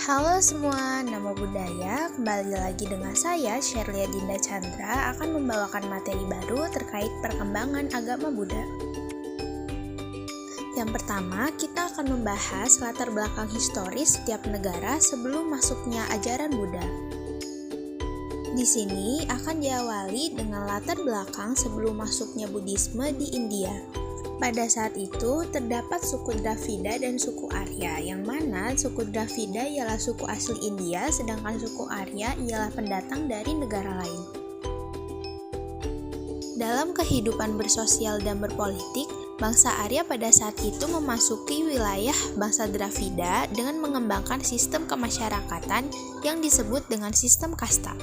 Halo semua, Namo Buddhaya. Kembali lagi dengan saya, Sherlia Dinda Chandra, akan membawakan materi baru terkait perkembangan agama Buddha. Yang pertama, kita akan membahas latar belakang historis setiap negara sebelum masuknya ajaran Buddha. Di sini akan diawali dengan latar belakang sebelum masuknya Buddhisme di India. Pada saat itu, terdapat suku Dravida dan suku Arya, yang mana suku Dravida ialah suku asli India, sedangkan suku Arya ialah pendatang dari negara lain. Dalam kehidupan bersosial dan berpolitik, bangsa Arya pada saat itu memasuki wilayah bangsa Dravida dengan mengembangkan sistem kemasyarakatan yang disebut dengan sistem kasta.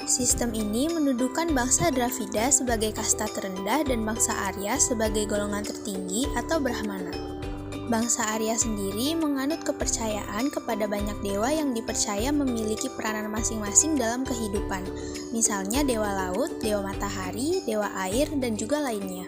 Sistem ini mendudukan bangsa Dravida sebagai kasta terendah dan bangsa Arya sebagai golongan tertinggi atau Brahmana. Bangsa Arya sendiri menganut kepercayaan kepada banyak dewa yang dipercaya memiliki peranan masing-masing dalam kehidupan, misalnya dewa laut, dewa matahari, dewa air, dan juga lainnya.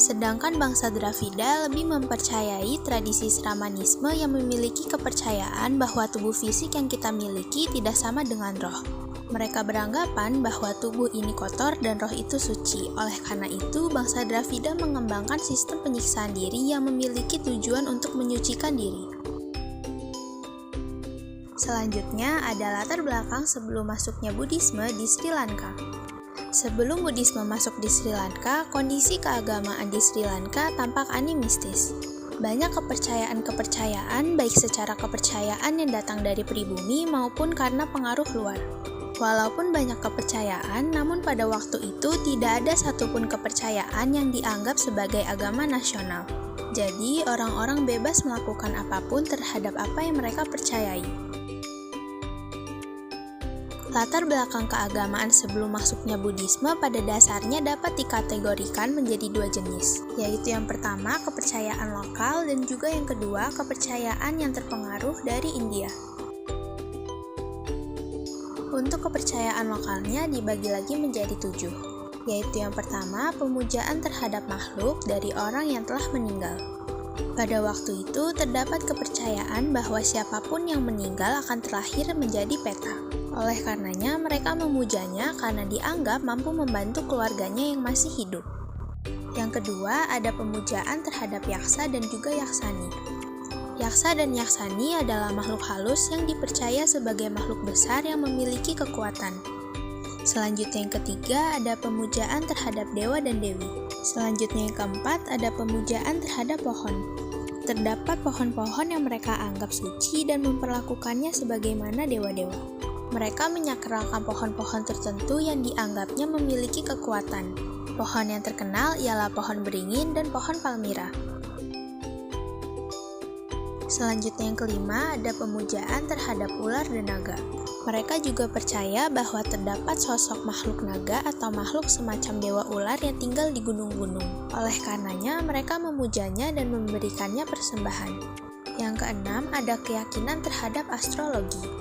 Sedangkan bangsa Dravida lebih mempercayai tradisi Sramanisme yang memiliki kepercayaan bahwa tubuh fisik yang kita miliki tidak sama dengan roh. Mereka beranggapan bahwa tubuh ini kotor dan roh itu suci. Oleh karena itu, bangsa Dravida mengembangkan sistem penyiksaan diri yang memiliki tujuan untuk menyucikan diri. Selanjutnya ada latar belakang sebelum masuknya Buddhisme di Sri Lanka. Sebelum Buddhisme masuk di Sri Lanka, kondisi keagamaan di Sri Lanka tampak animistis. Banyak kepercayaan-kepercayaan, baik secara kepercayaan yang datang dari pribumi maupun karena pengaruh luar. Walaupun banyak kepercayaan, namun pada waktu itu tidak ada satupun kepercayaan yang dianggap sebagai agama nasional. Jadi, orang-orang bebas melakukan apapun terhadap apa yang mereka percayai. Latar belakang keagamaan sebelum masuknya Buddhisme pada dasarnya dapat dikategorikan menjadi dua jenis, yaitu yang pertama kepercayaan lokal dan juga yang kedua kepercayaan yang terpengaruh dari India. Untuk kepercayaan lokalnya dibagi lagi menjadi 7, yaitu yang pertama pemujaan terhadap makhluk dari orang yang telah meninggal. Pada waktu itu terdapat kepercayaan bahwa siapapun yang meninggal akan terlahir menjadi peta. Oleh karenanya, mereka memujanya karena dianggap mampu membantu keluarganya yang masih hidup. Yang kedua, ada pemujaan terhadap yaksa dan juga yaksani. Yaksa dan yaksani adalah makhluk halus yang dipercaya sebagai makhluk besar yang memiliki kekuatan. Selanjutnya yang ketiga, ada pemujaan terhadap dewa dan dewi. Selanjutnya yang keempat, ada pemujaan terhadap pohon. Terdapat pohon-pohon yang mereka anggap suci dan memperlakukannya sebagaimana dewa-dewa. Mereka menyakralkan pohon-pohon tertentu yang dianggapnya memiliki kekuatan. Pohon yang terkenal ialah pohon beringin dan pohon palmira. Selanjutnya yang kelima, ada pemujaan terhadap ular dan naga. Mereka juga percaya bahwa terdapat sosok makhluk naga atau makhluk semacam dewa ular yang tinggal di gunung-gunung. Oleh karenanya, mereka memujanya dan memberikannya persembahan. Yang keenam, ada keyakinan terhadap astrologi.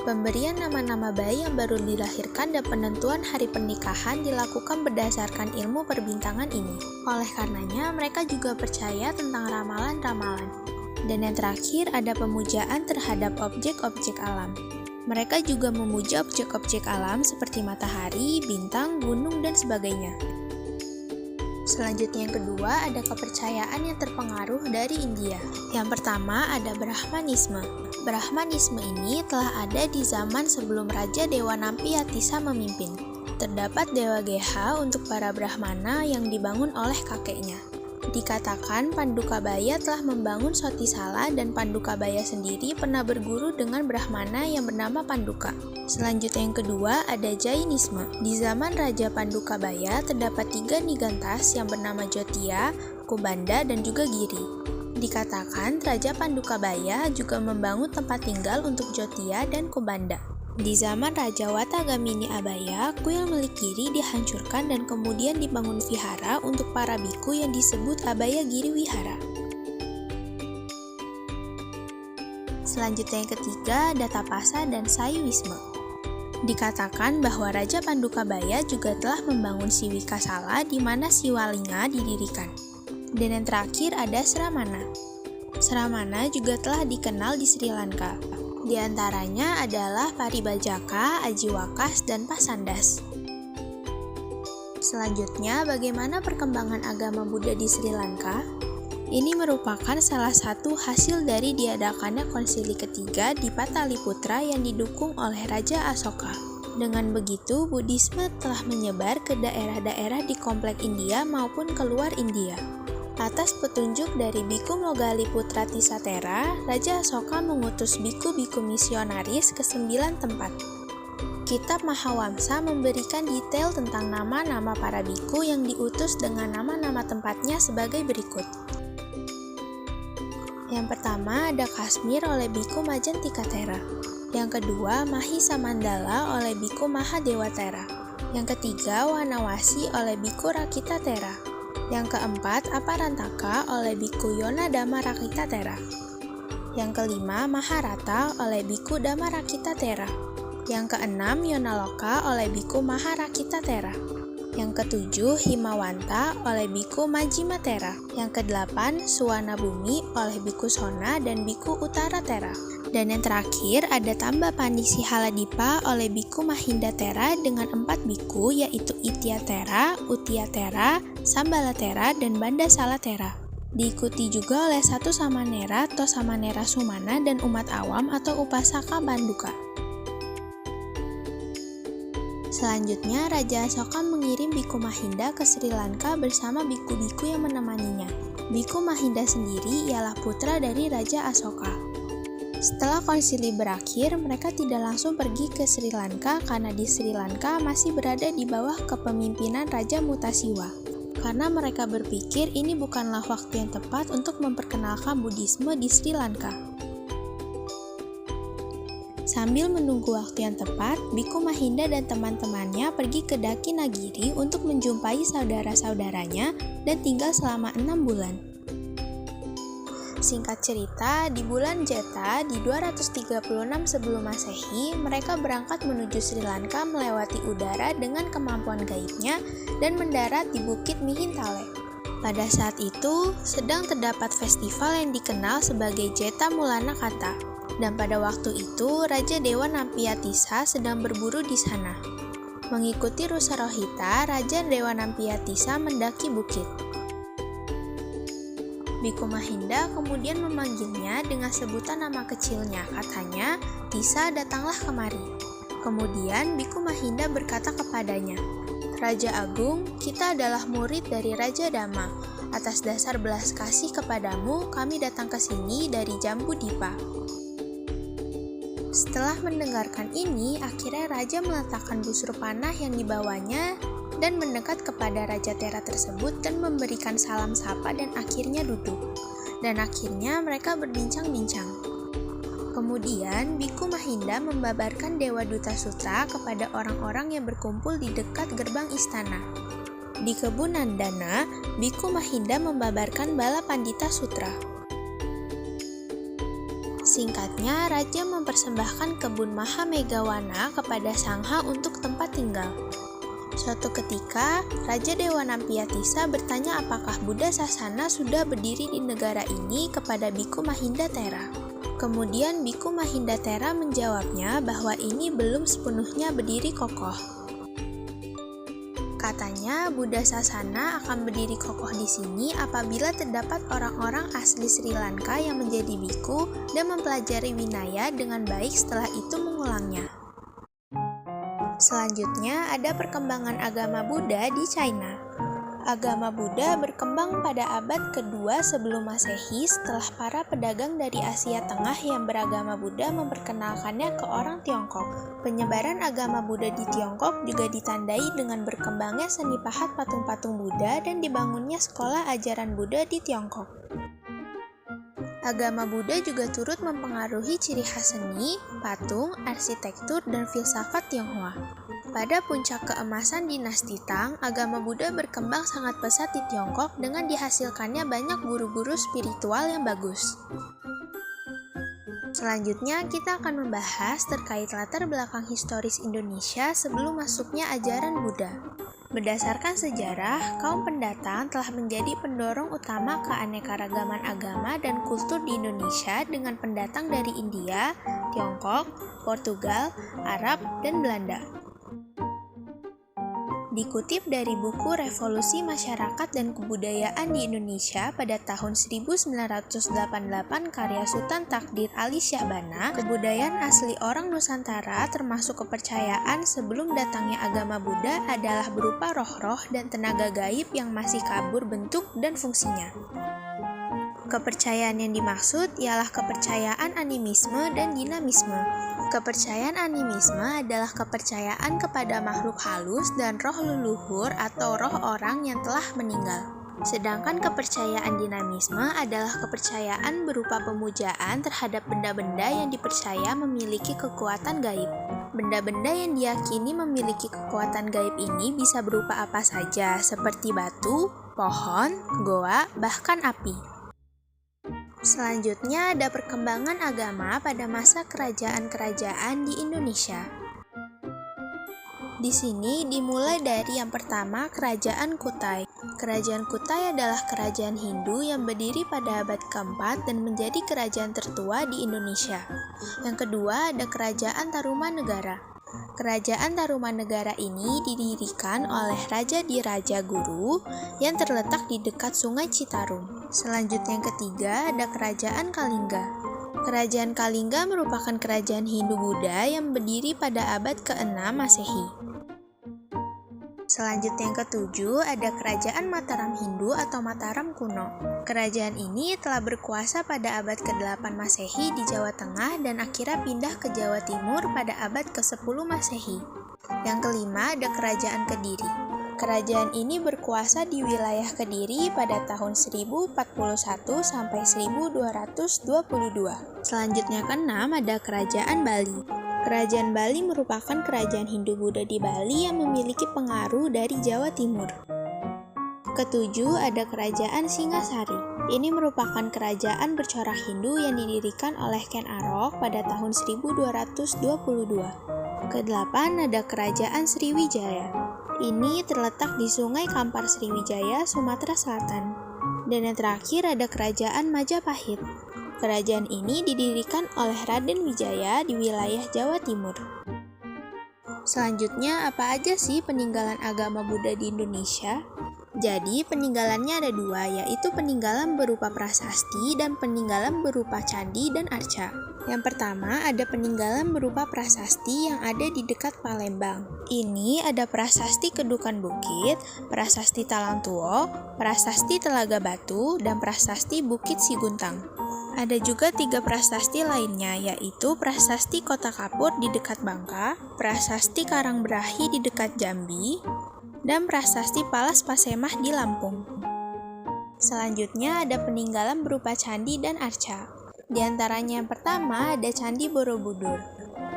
Pemberian nama-nama bayi yang baru dilahirkan dan penentuan hari pernikahan dilakukan berdasarkan ilmu perbintangan ini. Oleh karenanya, mereka juga percaya tentang ramalan-ramalan. Dan yang terakhir, ada pemujaan terhadap objek-objek alam. Mereka juga memuja objek-objek alam seperti matahari, bintang, gunung, dan sebagainya. Selanjutnya yang kedua, ada kepercayaan yang terpengaruh dari India. Yang pertama, ada Brahmanisme. Brahmanisme ini telah ada di zaman sebelum Raja Dewa Nampi Atisa memimpin. Terdapat Dewa Geha untuk para Brahmana yang dibangun oleh kakeknya. Dikatakan Pandukabaya telah membangun Sotisala dan Pandukabaya sendiri pernah berguru dengan Brahmana yang bernama Panduka. Selanjutnya yang kedua ada Jainisme. Di zaman Raja Pandukabaya terdapat 3 Nigantas yang bernama Jyotia, Kubanda, dan juga Giri. Dikatakan Raja Pandukabaya juga membangun tempat tinggal untuk Jyotia dan Kubanda. Di zaman Raja Watagamini Abaya, kuil milik Giri dihancurkan dan kemudian dibangun vihara untuk para biku yang disebut Abaya Giri Wihara. Selanjutnya yang ketiga, ada Tapasa dan Saiwisme. Dikatakan bahwa Raja Pandukabaya juga telah membangun Siwikasala di mana Siwalinga didirikan. Dan yang terakhir ada Sramana. Sramana juga telah dikenal di Sri Lanka. Di antaranya adalah Paribhajaka, Ajiwakas, dan Pasandas. Selanjutnya, bagaimana perkembangan agama Buddha di Sri Lanka? Ini merupakan salah satu hasil dari diadakannya konsili ketiga di Pataliputra yang didukung oleh Raja Asoka. Dengan begitu, Buddhisme telah menyebar ke daerah-daerah di komplek India maupun keluar India. Atas petunjuk dari Biku Mogaliputra Tisatera, Raja Asoka mengutus biku-biku misionaris ke 9 tempat. Kitab Mahawamsa memberikan detail tentang nama-nama para biku yang diutus dengan nama-nama tempatnya sebagai berikut. Yang pertama ada Kashmir oleh Biku Majantikatera. Yang kedua Mahisa Mandala oleh Biku Mahadewatera. Yang ketiga Wanawasi oleh Biku Rakitatera. Yang keempat Aparantaka oleh Biku Yonadama Rakitatera. Yang kelima Maharata oleh Biku Dhamma Rakitatera. Yang keenam Yonaloka oleh Biku Maharakitatera. Yang ketujuh Himawanta oleh Biku Majjimatera. Yang kedelapan Suwana Bumi oleh Biku Sona dan Biku Uttaratera. Dan yang terakhir ada Tamba Pandisi Haladipa oleh Biku Mahindatera dengan 4 biku yaitu Ityatera, Utiyatera, Sambalatera, dan Bandasalatera. Diikuti juga oleh satu Samanera, Tosamanera Sumana, dan umat awam atau Upasaka Banduka. Selanjutnya, Raja Asoka mengirim Biku Mahinda ke Sri Lanka bersama biku-biku yang menemaninya. Biku Mahinda sendiri ialah putra dari Raja Asoka. Setelah konsili berakhir, mereka tidak langsung pergi ke Sri Lanka karena di Sri Lanka masih berada di bawah kepemimpinan Raja Mutasiwa. Karena mereka berpikir ini bukanlah waktu yang tepat untuk memperkenalkan Buddhisme di Sri Lanka. Sambil menunggu waktu yang tepat, Biku Mahinda dan teman-temannya pergi ke Dakinagiri untuk menjumpai saudara-saudaranya dan tinggal selama 6 bulan. Singkat cerita, di bulan Jeta di 236 sebelum Masehi, mereka berangkat menuju Sri Lanka melewati udara dengan kemampuan gaibnya dan mendarat di Bukit Mihintale. Pada saat itu, sedang terdapat festival yang dikenal sebagai Jeta Mulana Kata. Dan pada waktu itu, Raja Dewa Nampiatisa sedang berburu di sana. Mengikuti Rusa Rohita, Raja Dewa Nampiatisa mendaki bukit. Biku Mahinda kemudian memanggilnya dengan sebutan nama kecilnya, katanya, "Tisa, datanglah kemari." Kemudian Biku Mahinda berkata kepadanya, "Raja Agung, kita adalah murid dari Raja Dhamma. Atas dasar belas kasih kepadamu, kami datang ke sini dari Jambudipa." Setelah mendengarkan ini, akhirnya Raja meletakkan busur panah yang dibawanya dan mendekat kepada Raja Tera tersebut dan memberikan salam sapa dan akhirnya duduk. Dan akhirnya mereka berbincang-bincang. Kemudian, Biku Mahinda membabarkan Dewa Duta Sutra kepada orang-orang yang berkumpul di dekat gerbang istana. Di kebun Nandana, Biku Mahinda membabarkan Bala Pandita Sutra. Singkatnya, Raja mempersembahkan kebun Mahamegawana kepada Sangha untuk tempat tinggal. Suatu ketika, Raja Dewa Nampiatisa bertanya apakah Buddha Sasana sudah berdiri di negara ini kepada Biku Mahinda Tera. Kemudian Biku Mahinda Tera menjawabnya bahwa ini belum sepenuhnya berdiri kokoh. Katanya, Buddha Sasana akan berdiri kokoh di sini apabila terdapat orang-orang asli Sri Lanka yang menjadi biku dan mempelajari Vinaya dengan baik setelah itu mengulangnya. Selanjutnya, ada perkembangan agama Buddha di China. Agama Buddha berkembang pada abad kedua sebelum Masehi setelah para pedagang dari Asia Tengah yang beragama Buddha memperkenalkannya ke orang Tiongkok. Penyebaran agama Buddha di Tiongkok juga ditandai dengan berkembangnya seni pahat patung-patung Buddha dan dibangunnya sekolah ajaran Buddha di Tiongkok. Agama Buddha juga turut mempengaruhi ciri khas seni, patung, arsitektur, dan filsafat Tionghoa. Pada puncak keemasan dinasti Tang, agama Buddha berkembang sangat pesat di Tiongkok dengan dihasilkannya banyak guru-guru spiritual yang bagus. Selanjutnya, kita akan membahas terkait latar belakang historis Indonesia sebelum masuknya ajaran Buddha. Berdasarkan sejarah, kaum pendatang telah menjadi pendorong utama keanekaragaman agama dan kultur di Indonesia dengan pendatang dari India, Tiongkok, Portugal, Arab, dan Belanda. Dikutip dari buku Revolusi Masyarakat dan Kebudayaan di Indonesia pada tahun 1988 karya Sultan Takdir Ali Syahbana, kebudayaan asli orang Nusantara termasuk kepercayaan sebelum datangnya agama Buddha adalah berupa roh-roh dan tenaga gaib yang masih kabur bentuk dan fungsinya. Kepercayaan yang dimaksud ialah kepercayaan animisme dan dinamisme. Kepercayaan animisme adalah kepercayaan kepada makhluk halus dan roh leluhur atau roh orang yang telah meninggal. Sedangkan kepercayaan dinamisme adalah kepercayaan berupa pemujaan terhadap benda-benda yang dipercaya memiliki kekuatan gaib. Benda-benda yang diyakini memiliki kekuatan gaib ini bisa berupa apa saja, seperti batu, pohon, goa, bahkan api. Selanjutnya ada perkembangan agama pada masa kerajaan-kerajaan di Indonesia. Di sini dimulai dari yang pertama, Kerajaan Kutai. Kerajaan Kutai adalah kerajaan Hindu yang berdiri pada abad keempat dan menjadi kerajaan tertua di Indonesia. Yang kedua ada Kerajaan Tarumanegara. Kerajaan Tarumanegara ini didirikan oleh Raja Diraja Guru yang terletak di dekat Sungai Citarum. Selanjutnya yang ketiga ada Kerajaan Kalingga. Kerajaan Kalingga merupakan kerajaan Hindu-Buddha yang berdiri pada abad ke-6 Masehi. Selanjutnya yang ketujuh ada Kerajaan Mataram Hindu atau Mataram Kuno. Kerajaan ini telah berkuasa pada abad ke-8 Masehi di Jawa Tengah dan akhirnya pindah ke Jawa Timur pada abad ke-10 Masehi. Yang kelima ada Kerajaan Kediri. Kerajaan ini berkuasa di wilayah Kediri pada tahun 1041 sampai 1222. Selanjutnya keenam ada Kerajaan Bali. Kerajaan Bali merupakan kerajaan Hindu-Buddha di Bali yang memiliki pengaruh dari Jawa Timur. Ketujuh ada Kerajaan Singasari. Ini merupakan kerajaan bercorak Hindu yang didirikan oleh Ken Arok pada tahun 1222. Kedelapan ada Kerajaan Sriwijaya. Ini terletak di Sungai Kampar Sriwijaya, Sumatera Selatan. Dan yang terakhir ada Kerajaan Majapahit. Kerajaan ini didirikan oleh Raden Wijaya di wilayah Jawa Timur. Selanjutnya, apa aja sih peninggalan agama Buddha di Indonesia? Jadi, peninggalannya ada dua, yaitu peninggalan berupa prasasti dan peninggalan berupa candi dan arca. Yang pertama, ada peninggalan berupa prasasti yang ada di dekat Palembang. Ini ada prasasti Kedukan Bukit, prasasti Talang Tuo, prasasti Telaga Batu, dan prasasti Bukit Siguntang. Ada juga 3 prasasti lainnya, yaitu prasasti Kota Kapur di dekat Bangka, prasasti Karangbrahi di dekat Jambi, dan prasasti Palas Pasemah di Lampung. Selanjutnya ada peninggalan berupa candi dan arca. Di antaranya yang pertama ada Candi Borobudur.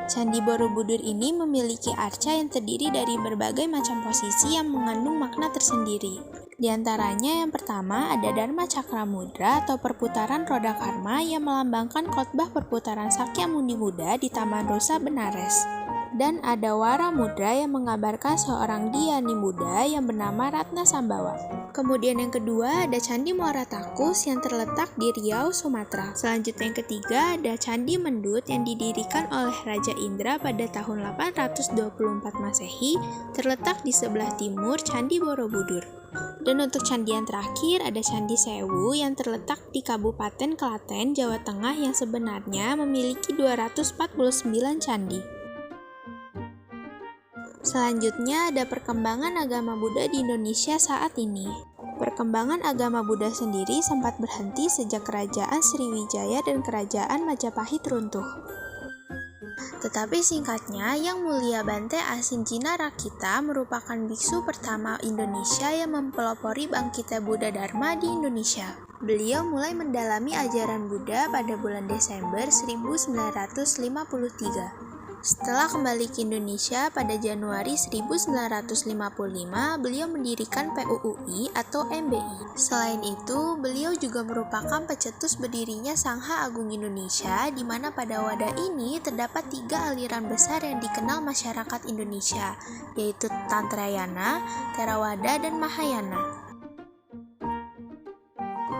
Candi Borobudur ini memiliki arca yang terdiri dari berbagai macam posisi yang mengandung makna tersendiri. Di antaranya yang pertama ada Dharma Cakramudra atau perputaran roda karma yang melambangkan khotbah perputaran Sakyamundi Buddha di Taman Rusa Benares. Dan ada Wara Mudra yang mengabarkan seorang Dhyani Buddha yang bernama Ratna Sambawa. Kemudian yang kedua ada Candi Muara Takus yang terletak di Riau, Sumatera. Selanjutnya yang ketiga ada Candi Mendut yang didirikan oleh Raja Indra pada tahun 824 Masehi, terletak di sebelah timur Candi Borobudur. Dan untuk candi yang terakhir ada Candi Sewu yang terletak di Kabupaten Klaten, Jawa Tengah yang sebenarnya memiliki 249 candi. Selanjutnya ada perkembangan agama Buddha di Indonesia saat ini. Perkembangan agama Buddha sendiri sempat berhenti sejak Kerajaan Sriwijaya dan Kerajaan Majapahit runtuh. Tetapi singkatnya, Yang Mulia Bante Asinjina Rakita merupakan biksu pertama Indonesia yang mempelopori bangkitnya Buddha Dharma di Indonesia. Beliau mulai mendalami ajaran Buddha pada bulan Desember 1953. Setelah kembali ke Indonesia pada Januari 1955, beliau mendirikan PUUI atau MBI. Selain itu, beliau juga merupakan pencetus berdirinya Sangha Agung Indonesia, di mana pada wadah ini terdapat 3 aliran besar yang dikenal masyarakat Indonesia, yaitu Tantrayana, Theravada, dan Mahayana.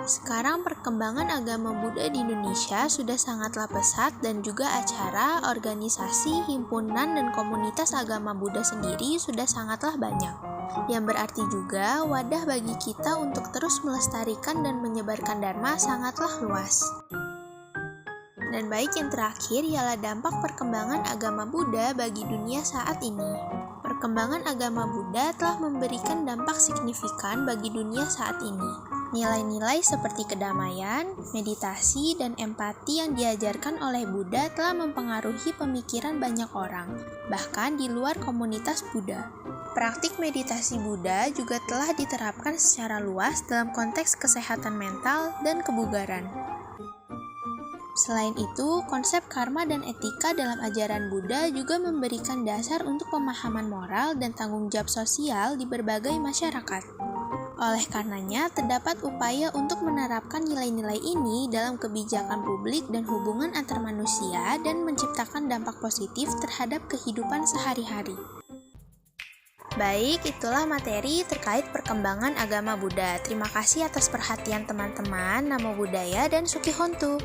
Sekarang perkembangan agama Buddha di Indonesia sudah sangatlah pesat dan juga acara, organisasi, himpunan, dan komunitas agama Buddha sendiri sudah sangatlah banyak. Yang berarti juga wadah bagi kita untuk terus melestarikan dan menyebarkan Dharma sangatlah luas. Dan baik yang terakhir ialah dampak perkembangan agama Buddha bagi dunia saat ini. Perkembangan agama Buddha telah memberikan dampak signifikan bagi dunia saat ini. Nilai-nilai seperti kedamaian, meditasi, dan empati yang diajarkan oleh Buddha telah mempengaruhi pemikiran banyak orang, bahkan di luar komunitas Buddha. Praktik meditasi Buddha juga telah diterapkan secara luas dalam konteks kesehatan mental dan kebugaran. Selain itu, konsep karma dan etika dalam ajaran Buddha juga memberikan dasar untuk pemahaman moral dan tanggung jawab sosial di berbagai masyarakat. Oleh karenanya, terdapat upaya untuk menerapkan nilai-nilai ini dalam kebijakan publik dan hubungan antar manusia dan menciptakan dampak positif terhadap kehidupan sehari-hari. Baik, itulah materi terkait perkembangan agama Buddha. Terima kasih atas perhatian teman-teman. Namo Buddhaya dan Suki Hontu.